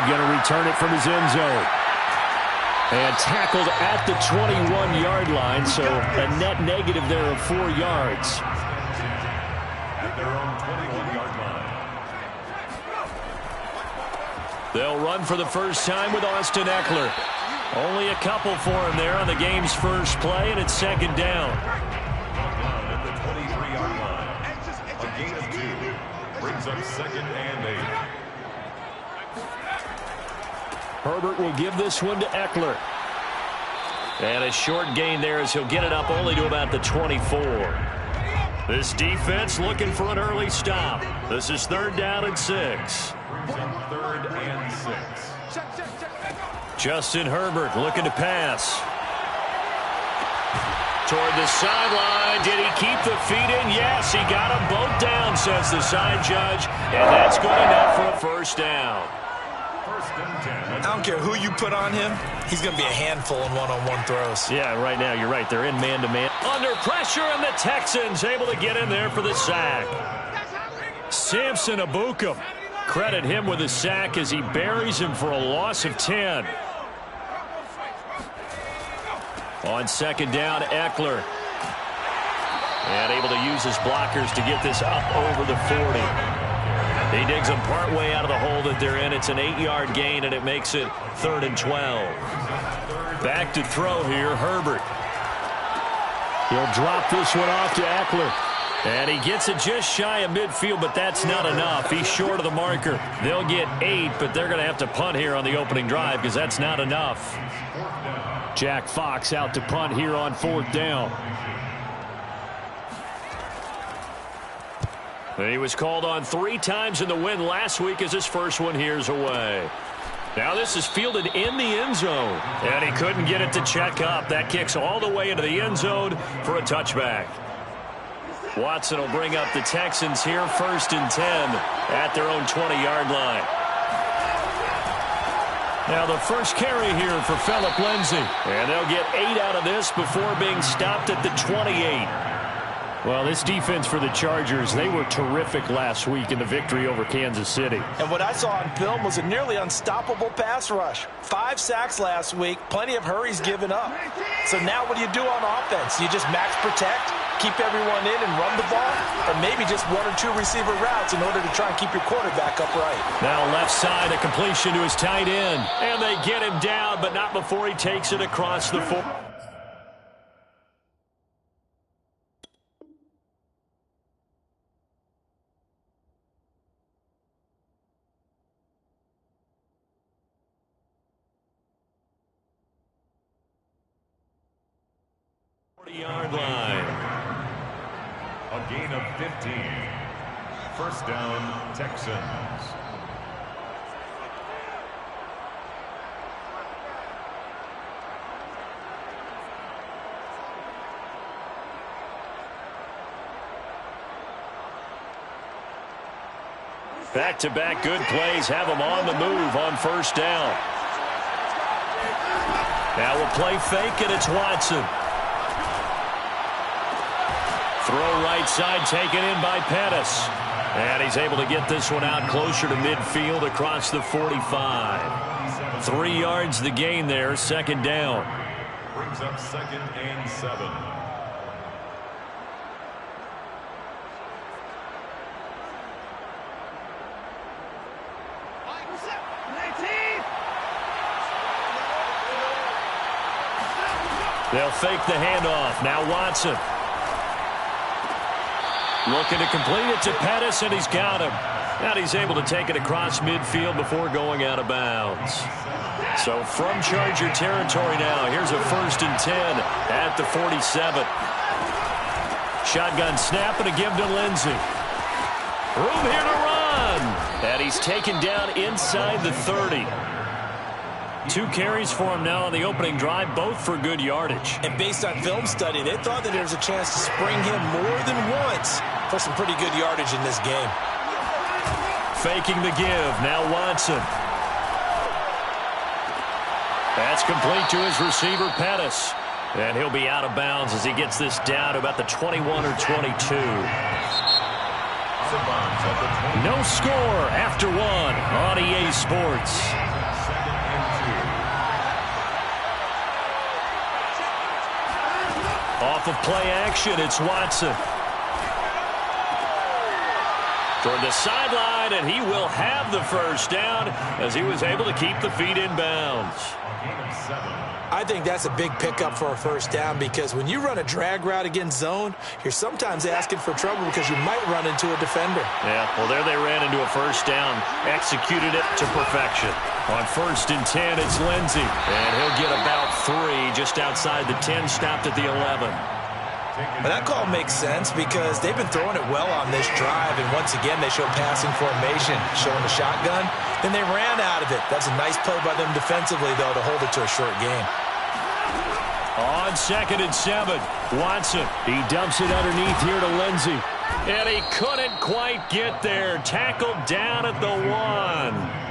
going to return it from his end zone. And tackled at the 21-yard line, so a net negative there of 4 yards. At their own 21-yard line. They'll run for the first time with Austin Ekeler. Only a couple for him there on the game's first play, and it's second down. At the 23-yard line. A gain of 2. Brings up second and 8. Herbert will give this one to Ekeler. And a short gain there as he'll get it up only to about the 24. This defense looking for an early stop. This is 3rd down and 6. 3rd and 6. Justin Herbert looking to pass. Toward the sideline. Did he keep the feet in? Yes, he got them both down, says the side judge. And that's good enough for a first down. I don't care who you put on him. He's going to be a handful in one-on-one throws. Yeah, right now, you're right. They're in man-to-man. Under pressure, and the Texans able to get in there for the sack. Samson Ebukam. Credit him with a sack as he buries him for a loss of 10. On second down, Ekeler. And able to use his blockers to get this up over the 40. He digs them partway out of the hole that they're in. It's an 8-yard gain, and it makes it 3rd and 12. Back to throw here, Herbert. He'll drop this one off to Ekeler. And he gets it just shy of midfield, but that's not enough. He's short of the marker. They'll get 8, but they're going to have to punt here on the opening drive because that's not enough. Jack Fox out to punt here on 4th down. He was called on 3 times in the win last week as his first one here's away. Now this is fielded in the end zone. And he couldn't get it to check up. That kicks all the way into the end zone for a touchback. Watson will bring up the Texans here 1st and 10 at their own 20-yard line. Now the first carry here for Phillip Lindsay. And they'll get 8 out of this before being stopped at the 28. Well, this defense for the Chargers, they were terrific last week in the victory over Kansas City. And what I saw on film was a nearly unstoppable pass rush. 5 sacks last week, plenty of hurries given up. So now what do you do on offense? You just max protect, keep everyone in and run the ball, or maybe just 1 or 2 receiver routes in order to try and keep your quarterback upright. Now left side, a completion to his tight end. And they get him down, but not before he takes it across the 4. Yard line. A gain of 15. 1st down, Texans. Back-to-back good plays have them on the move on 1st down. Now we'll play fake, and it's Watson. Throw right side taken in by Pettis. And he's able to get this one out closer to midfield across the 45. 3 yards the gain there, 2nd down. Brings up 2nd and 7. They'll fake the handoff. Now Watson. Looking to complete it to Pettis, and he's got him. And he's able to take it across midfield before going out of bounds. So from Charger territory now, here's a 1st and 10 at the 47. Shotgun snap and a give to Lindsay. Room here to run. And he's taken down inside the 30. 2 carries for him now on the opening drive, both for good yardage. And based on film study, they thought that there was a chance to spring him more than once for some pretty good yardage in this game. Faking the give. Now Watson. That's complete to his receiver, Pettis. And he'll be out of bounds as he gets this down to about the 21 or 22. No score after 1 on EA Sports. off of play action. It's Watson. Toward the sideline, and he will have the first down as he was able to keep the feet in bounds. I think that's a big pickup for a first down because when you run a drag route against zone, you're sometimes asking for trouble because you might run into a defender. Yeah, well, there they ran into a first down. Executed it to perfection. On 1st and 10, it's Lindsey. And he'll get about 3 just outside the 10, stopped at the 11. But that call makes sense because they've been throwing it well on this drive, and once again they show passing formation, showing the shotgun. Then they ran out of it. That's a nice play by them defensively, though, to hold it to a short game. On 2nd and 7, Watson. He dumps it underneath here to Lindsey. And he couldn't quite get there. Tackled down at the 1.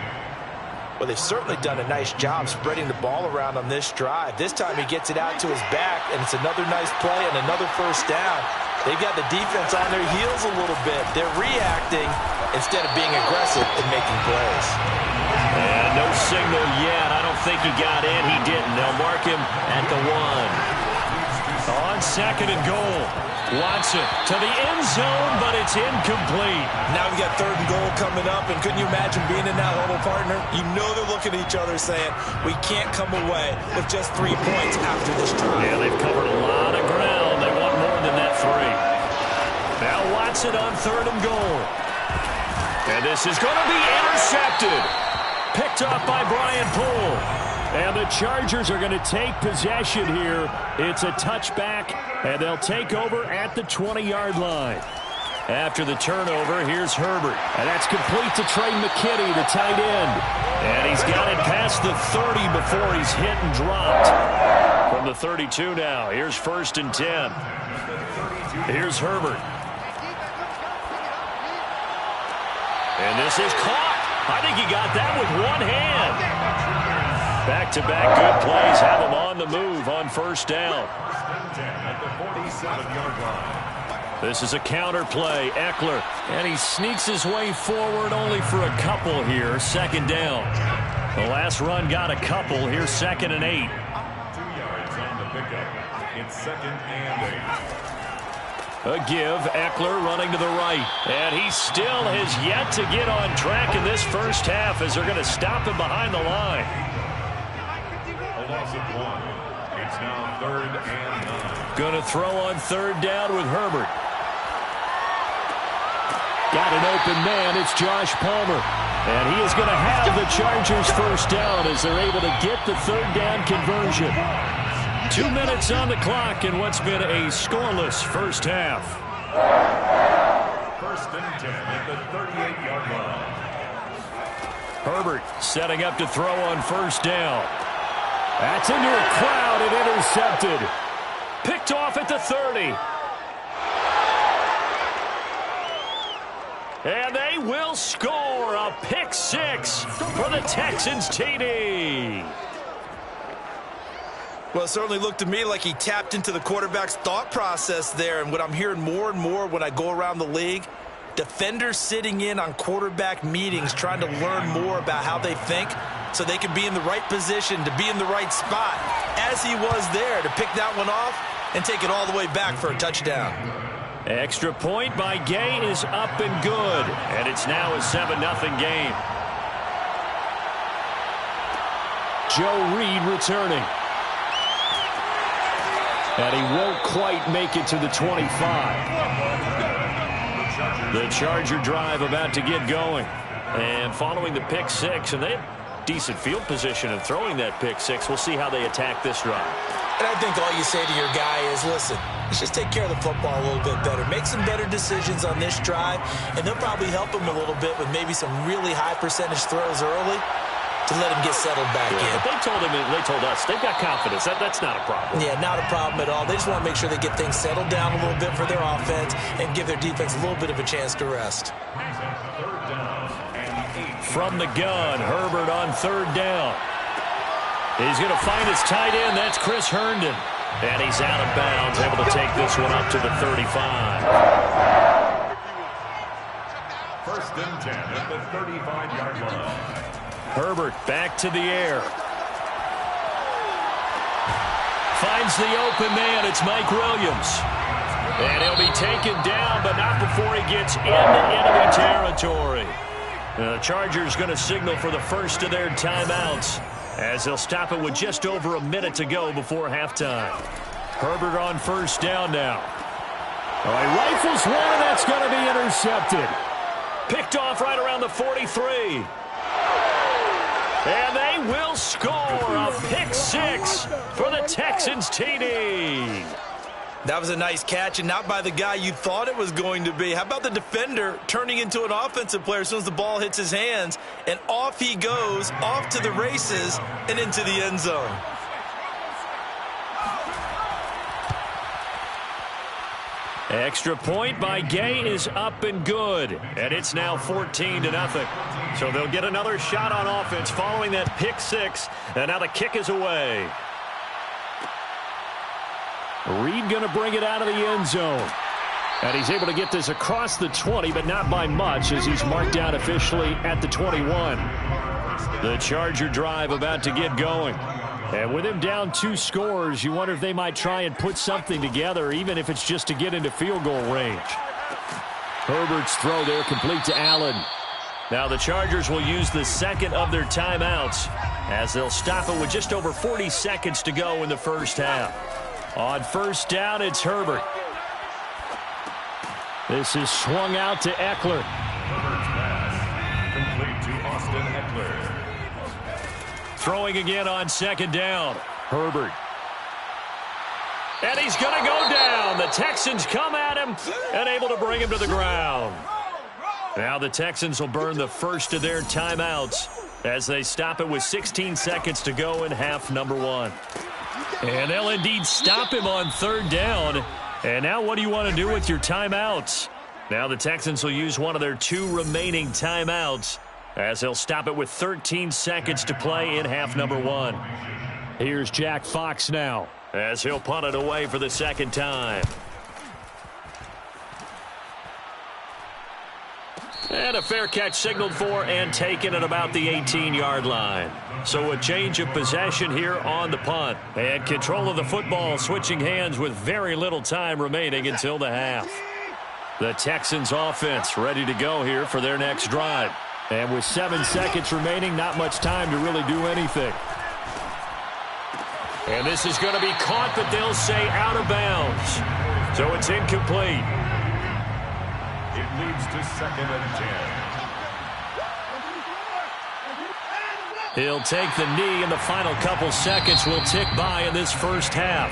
Well, they've certainly done a nice job spreading the ball around on this drive. This time he gets it out to his back, and it's another nice play and another first down. They've got the defense on their heels a little bit. They're reacting instead of being aggressive and making plays. And no signal yet. I don't think he got in. He didn't. They'll mark him at the 1. On 2nd and goal. Watson to the end zone, but it's incomplete. Now we've got 3rd and goal coming up, and couldn't you imagine being in that huddle, partner? You know they're looking at each other saying, we can't come away with just 3 points after this drive. Yeah, they've covered a lot of ground. They want more than that 3. Now Watson on 3rd and goal. And this is going to be intercepted. Picked off by Brian Poole. And the Chargers are going to take possession here. It's a touchback, and they'll take over at the 20-yard line. After the turnover, here's Herbert. And that's complete to Trey McKitty, the tight end. And he's got it past the 30 before he's hit and dropped. From the 32 now, here's 1st and 10. Here's Herbert. And this is caught. I think he got that with one hand. Back-to-back good plays have him on the move on 1st down. At the 47-yard line. This is a counter play. Eckler, and he sneaks his way forward only for a couple here. 2nd down. The last run got a couple. Here's 2nd and 8. 2 yards on the pickup. It's 2nd and 8. A give. Eckler running to the right. And he still has yet to get on track in this first half as they're going to stop him behind the line. A loss of 1. It's now 3rd and 9. Going to throw on 3rd down with Herbert. Got an open man. It's Josh Palmer. And he is going to have the Chargers first down as they're able to get the 3rd down conversion. 2 minutes on the clock in what's been a scoreless first half. 1st and 10 at the 38-yard line. Herbert setting up to throw on 1st down. That's into a crowd and intercepted. Picked off at the 30. And they will score a pick 6 for the Texans TD. Well, it certainly looked to me like he tapped into the quarterback's thought process there. And what I'm hearing more and more when I go around the league, defenders sitting in on quarterback meetings trying to learn more about how they think so they can be in the right position to be in the right spot, as he was there to pick that one off and take it all the way back for a touchdown. Extra point by Gay is up and good. And it's now a 7-0 game. Joe Reed returning. And he won't quite make it to the 25. The Charger drive about to get going. And following the pick 6, and they have decent field position in throwing that pick 6. We'll see how they attack this drive. And I think all you say to your guy is, listen, let's just take care of the football a little bit better. Make some better decisions on this drive, and they'll probably help him a little bit with maybe some really high percentage throws early to let him get settled back in. But they told us they've got confidence. That's not a problem. Yeah, not a problem at all. They just want to make sure they get things settled down a little bit for their offense and give their defense a little bit of a chance to rest. From the gun, Herbert on 3rd down. He's going to find his tight end. That's Chris Herndon. And he's out of bounds, able to take this one up to the 35. 1st and 10 at the 35-yard line. Herbert back to the air. Finds the open man. It's Mike Williams. And he'll be taken down, but not before he gets into enemy territory. The Chargers going to signal for the first of their timeouts as they'll stop it with just over a minute to go before halftime. Herbert on first down now. Oh, he rifles one, and that's going to be intercepted. Picked off right around the 43. And they will score a pick six for the Texans TD. That was a nice catch, and not by the guy you thought it was going to be. How about the defender turning into an offensive player as soon as the ball hits his hands, and off he goes, off to the races, and into the end zone. Extra point by Gay is up and good, and it's now 14-0. So they'll get another shot on offense following that pick six, and now the kick is away. Reed going to bring it out of the end zone. And he's able to get this across the 20, but not by much as he's marked down officially at the 21. The Charger drive about to get going. And with him down 2 scores, you wonder if they might try and put something together, even if it's just to get into field goal range. Herbert's throw there complete to Allen. Now the Chargers will use the second of their timeouts as they'll stop it with just over 40 seconds to go in the first half. On first down, it's Herbert. This is swung out to Eckler. Herbert's pass complete to Austin Eckler. Throwing again on second down. Herbert. And he's going to go down. The Texans come at him and able to bring him to the ground. Now the Texans will burn the first of their timeouts as they stop it with 16 seconds to go in half number 1. And they'll indeed stop him on third down. And now what do you want to do with your timeouts? Now the Texans will use one of their 2 remaining timeouts as they'll stop it with 13 seconds to play in half number 1. Here's Jack Fox now as he'll punt it away for the second time. And a fair catch signaled for and taken at about the 18-yard line. So a change of possession here on the punt. And control of the football switching hands with very little time remaining until the half. The Texans offense ready to go here for their next drive. And with 7 seconds remaining, not much time to really do anything. And this is going to be caught, but they'll say out of bounds. So it's incomplete. It leads to 2nd and 10. He'll take the knee, and the final couple seconds will tick by in this first half.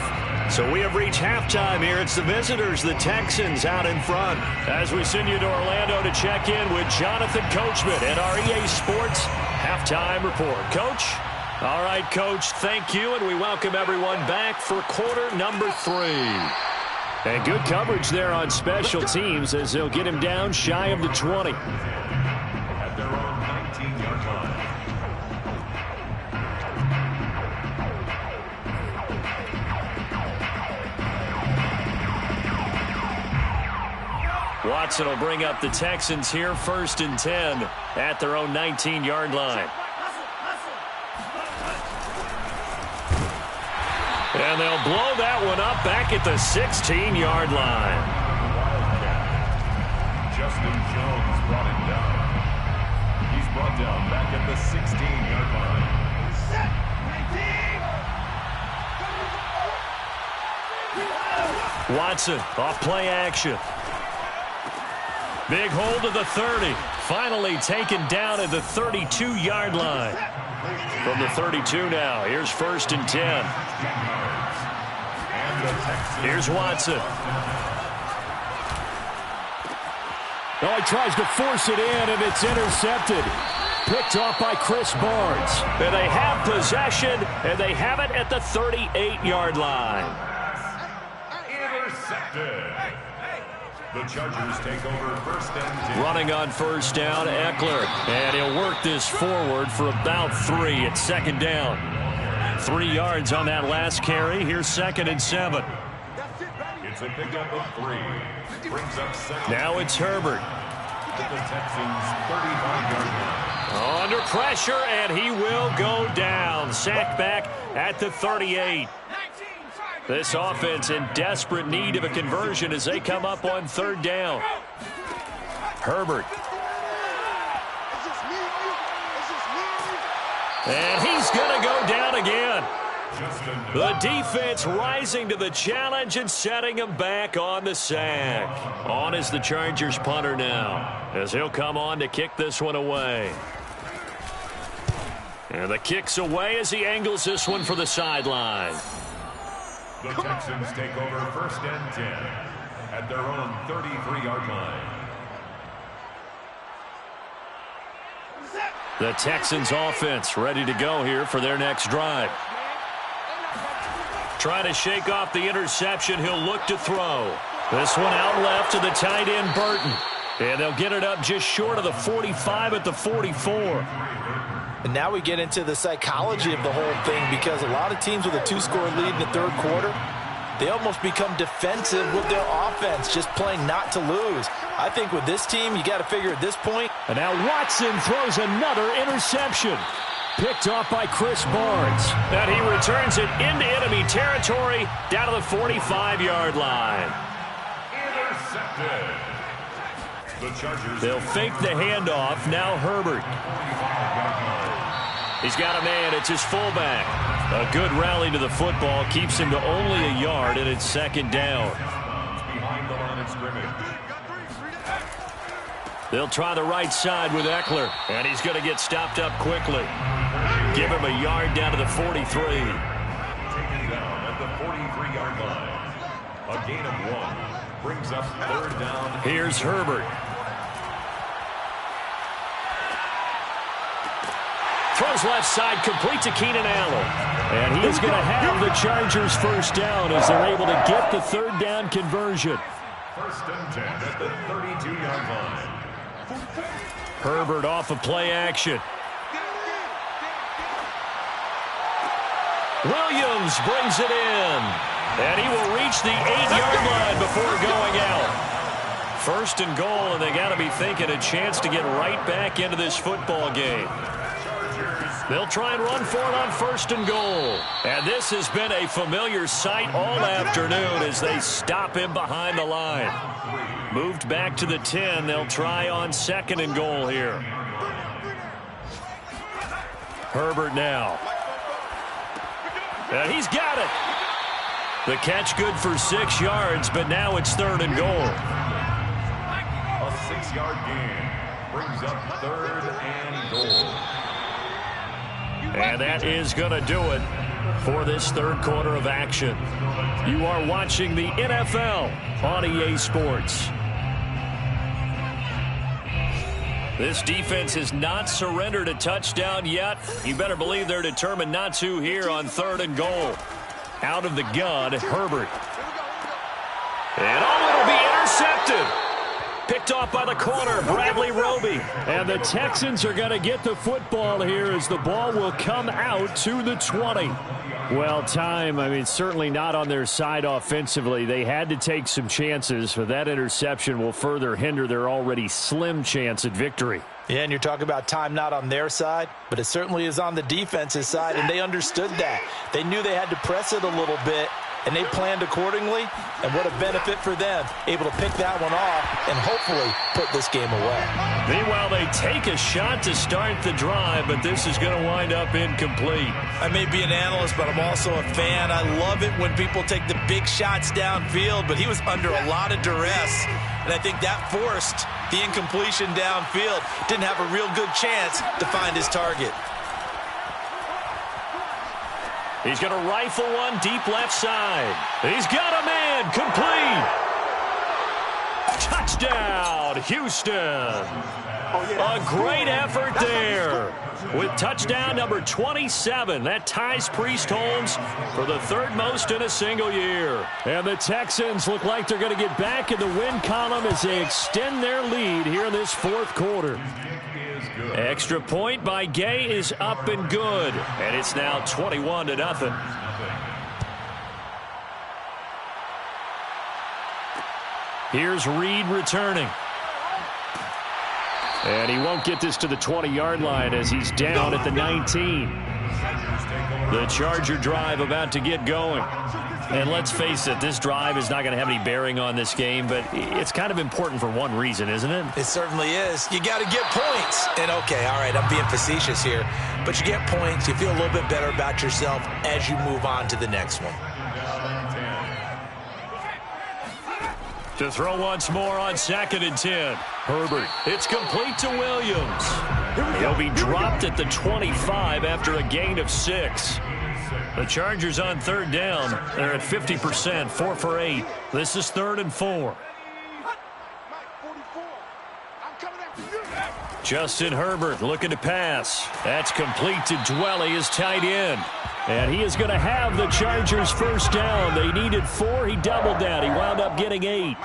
So we have reached halftime here. It's the visitors, the Texans, out in front. As we send you to Orlando to check in with Jonathan Coachman at our EA Sports Halftime Report. Coach? All right, Coach, thank you, and we welcome everyone back for quarter number 3. And good coverage there on special teams as they'll get him down shy of the 20. At their own 19-yard line. Watson will bring up the Texans here 1st and 10 at their own 19-yard line. And they'll blow that one up back at the 16-yard line. Justin Jones brought him down. He's brought down back at the 16-yard line. Watson off play action. Big hold of the 30. Finally taken down at the 32-yard line. From the 32 now, here's 1st and 10. Here's Watson. Oh, he tries to force it in, and it's intercepted. Picked off by Chris Barnes. And they have possession, and they have it at the 38-yard line. Intercepted. The Chargers take over 1st and 10. Running on first down, Eckler. And he'll work this forward for about 3 at 2nd down. 3 yards on that last carry. Here's 2nd and 7. It's a pickup of 3. Brings up 2nd. Now it's Herbert. At the Texans' 35-yard line. Under pressure, and he will go down. Sacked back at the 38. This offense in desperate need of a conversion as they come up on third down. Herbert. And he's going to go down again. The defense rising to the challenge and setting him back on the sack. On is the Chargers punter now, as he'll come on to kick this one away. And the kick's away as he angles this one for the sideline. The Texans take over 1st and 10 at their own 33-yard line. The Texans offense ready to go here for their next drive. Trying to shake off the interception, he'll look to throw. This one out left to the tight end, Burton. And they'll get it up just short of the 45 at the 44. And now we get into the psychology of the whole thing, because a lot of teams with a 2-score lead in the third quarter, they almost become defensive with their offense, just playing not to lose. I think with this team, you got to figure at this point. And now Watson throws another interception. Picked off by Chris Barnes. And he returns it into enemy territory down to the 45-yard line. Intercepted. The Chargers. They'll fake the handoff. Now Herbert. He's got a man. It's his fullback. A good rally to the football keeps him to only a yard, and it's second down. Behind the line of scrimmage. They'll try the right side with Eckler, and he's going to get stopped up quickly. Give him a yard down to the 43. Taken down at the 43-yard line. A gain of 1 brings up third down. Here's Herbert. Throws left side, complete to Keenan Allen. And he is going to have the Chargers first down as they're able to get the third down conversion. 1st and 10 at the 32-yard line. Herbert off of play action. Williams brings it in. And he will reach the 8-yard line before going out. 1st and goal, and they got to be thinking a chance to get right back into this football game. They'll try and run for it on 1st and goal. And this has been a familiar sight all afternoon as they stop him behind the line. Moved back to the 10. They'll try on 2nd and goal here. Herbert now. And he's got it. The catch good for 6 yards, but now it's 3rd and goal. A 6-yard gain brings up 3rd and goal. And that is going to do it for this third quarter of action. You are watching the NFL on EA Sports. This defense has not surrendered a touchdown yet. You better believe they're determined not to here on 3rd and goal. Out of the gun, Herbert. And it'll be intercepted. Picked off by the corner, Bradley Roby. And the Texans are going to get the football here as the ball will come out to the 20. Well, certainly not on their side offensively. They had to take some chances, but that interception will further hinder their already slim chance at victory. Yeah, and you're talking about time not on their side, but it certainly is on the defense's side, and they understood that. They knew they had to press it a little bit, and they planned accordingly, and what a benefit for them, able to pick that one off and hopefully put this game away. Meanwhile, they take a shot to start the drive, but this is going to wind up incomplete. I may be an analyst, but I'm also a fan. I love it when people take the big shots downfield, but he was under a lot of duress, and I think that forced the incompletion downfield. Didn't have a real good chance to find his target. He's going to rifle one deep left side. He's got a man, complete. Touchdown, Houston. A great effort there. With touchdown number 27, that ties Priest Holmes for the 3rd most in a single year. And the Texans look like they're going to get back in the win column as they extend their lead here in this 4th quarter. Extra point by Gay is up and good. And it's now 21-0. Here's Reed returning. And he won't get this to the 20-yard line as he's down at the 19. The Charger drive about to get going. And let's face it, this drive is not going to have any bearing on this game, but it's kind of important for one reason, isn't it? It certainly is. You got to get points. And, okay, all right, I'm being facetious here, but you get points, you feel a little bit better about yourself as you move on to the next one. To throw once more on 2nd and 10. Herbert. It's complete to Williams. He'll be dropped at the 25 after a gain of 6. The Chargers on 3rd down. They're at 50%, 4 for 8. This is 3rd and 4. Justin Herbert looking to pass. That's complete to Dwelly, his tight end. And he is going to have the Chargers first down. They needed 4. He doubled that. He wound up getting 8.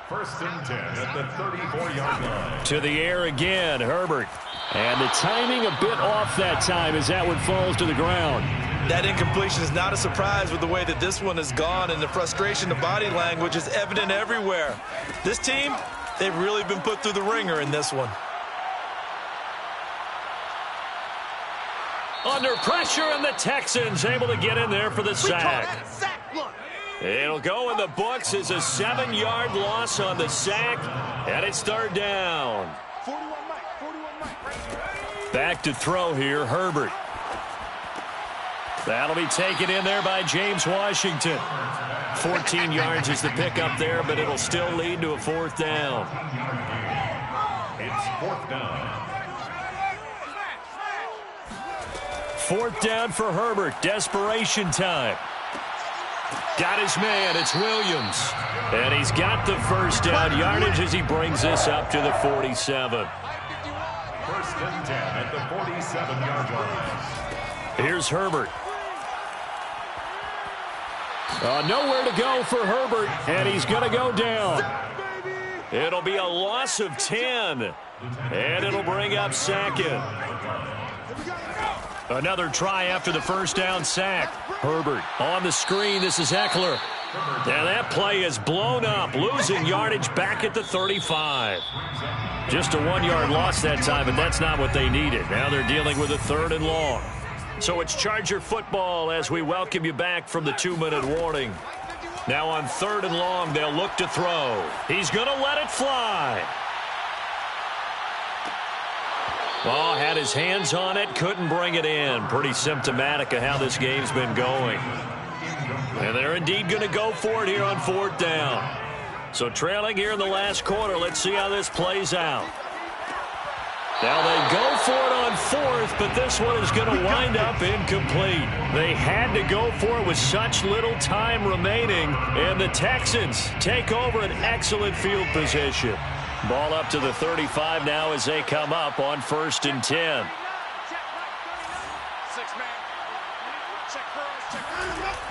1st and 10 at the 34-yard line. To the air again, Herbert. And the timing a bit off that time as that one falls to the ground. That incompletion is not a surprise with the way that this one has gone, and the frustration, the body language is evident everywhere. This team, they've really been put through the ringer in this one. Under pressure, and the Texans able to get in there for the sack. It'll go in the books as a 7-yard loss on the sack, and it's 3rd down. Back to throw here, Herbert. That'll be taken in there by James Washington. 14 yards is the pickup there, but it'll still lead to a 4th down. It's 4th down. 4th down for Herbert. Desperation time. Got his man. It's Williams. And he's got the first down yardage as he brings this up to the 47. 1st and 10 at the 47-yard line. Here's Herbert. Nowhere to go for Herbert, and he's going to go down. It'll be a loss of 10, and it'll bring up 2nd. Another try after the first down sack. Herbert on the screen. This is Eckler. And that play is blown up, losing yardage back at the 35. Just a 1-yard loss that time, but that's not what they needed. Now they're dealing with a 3rd and long. So it's Charger football as we welcome you back from the 2-minute warning. Now on 3rd and long, they'll look to throw. He's going to let it fly. Oh, had his hands on it, couldn't bring it in. Pretty symptomatic of how this game's been going. And they're indeed going to go for it here on 4th down. So trailing here in the last quarter, let's see how this plays out. Now they go for it on 4th, but this one is going to wind up incomplete. They had to go for it with such little time remaining, and the Texans take over an excellent field position. Ball up to the 35 now as they come up on 1st and 10.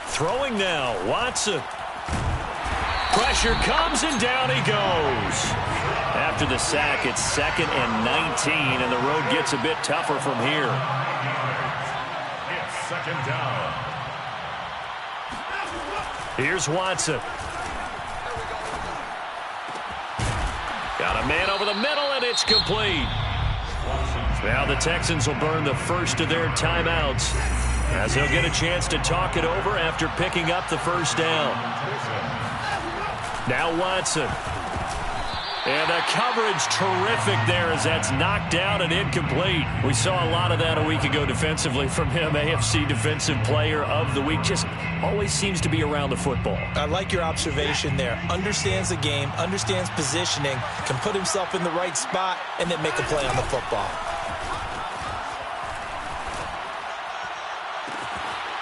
Throwing now, Watson. Pressure comes, and down he goes. After the sack, it's 2nd and 19, and the road gets a bit tougher from here. It's 2nd down. Here's Watson. Got a man over the middle, and it's complete. Now the Texans will burn the first of their timeouts as they'll get a chance to talk it over after picking up the first down. Now Watson. And the coverage terrific there as that's knocked down and incomplete. We saw a lot of that a week ago defensively from him. AFC Defensive Player of the Week. Just always seems to be around the football. I like your observation there. Understands the game, understands positioning, can put himself in the right spot, and then make a play on the football.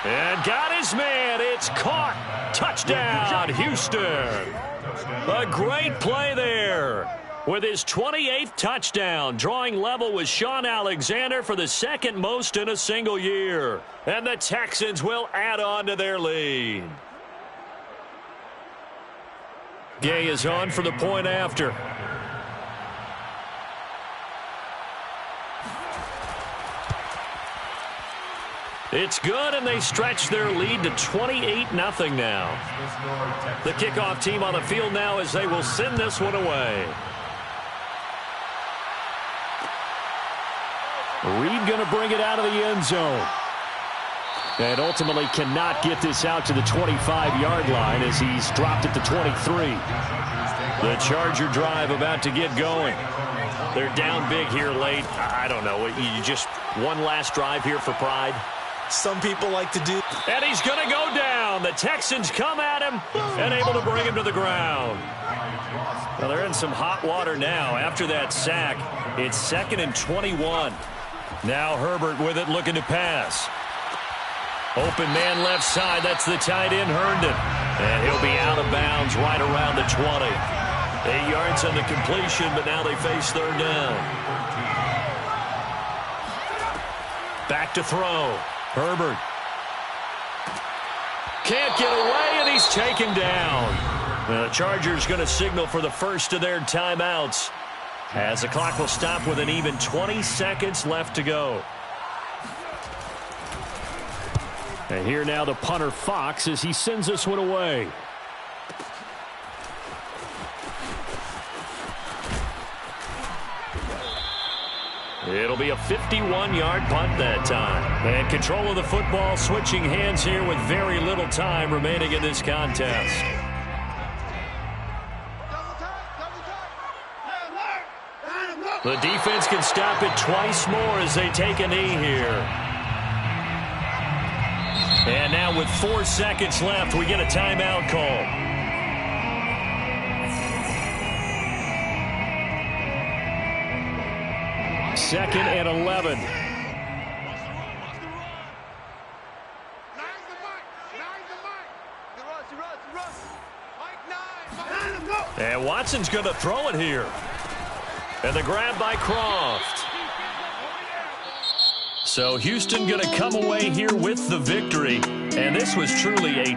And got his man. It's caught. Touchdown, Houston. A great play there with his 28th touchdown, drawing level with Sean Alexander for the second most in a single year. And the Texans will add on to their lead. Gay is on for the point after. It's good, and they stretch their lead to 28-0 now. The kickoff team on the field now as they will send this one away. Reed going to bring it out of the end zone. And ultimately cannot get this out to the 25-yard line as he's dropped it to 23. The Charger drive about to get going. They're down big here late. I don't know. You just one last drive here for pride. Some people like to do. And he's going to go down. The Texans come at him and able to bring him to the ground. Well, they're in some hot water now. After that sack, it's 2nd and 21. Now Herbert with it, looking to pass. Open man left side. That's the tight end, Herndon. And he'll be out of bounds right around the 20. 8 yards on the completion, but now they face 3rd down. Back to throw. Herbert. Can't get away, and he's taken down. The Chargers going to signal for the first of their timeouts as the clock will stop with an even 20 seconds left to go. And here now the punter, Fox, as he sends this one away. It'll be a 51-yard punt that time. And control of the football switching hands here with very little time remaining in this contest. The defense can stop it twice more as they take a knee here. And now with 4 seconds left, we get a timeout call. Second and 11. And Watson's going to throw it here. And the grab by Croft. So Houston going to come away here with the victory. And this was truly a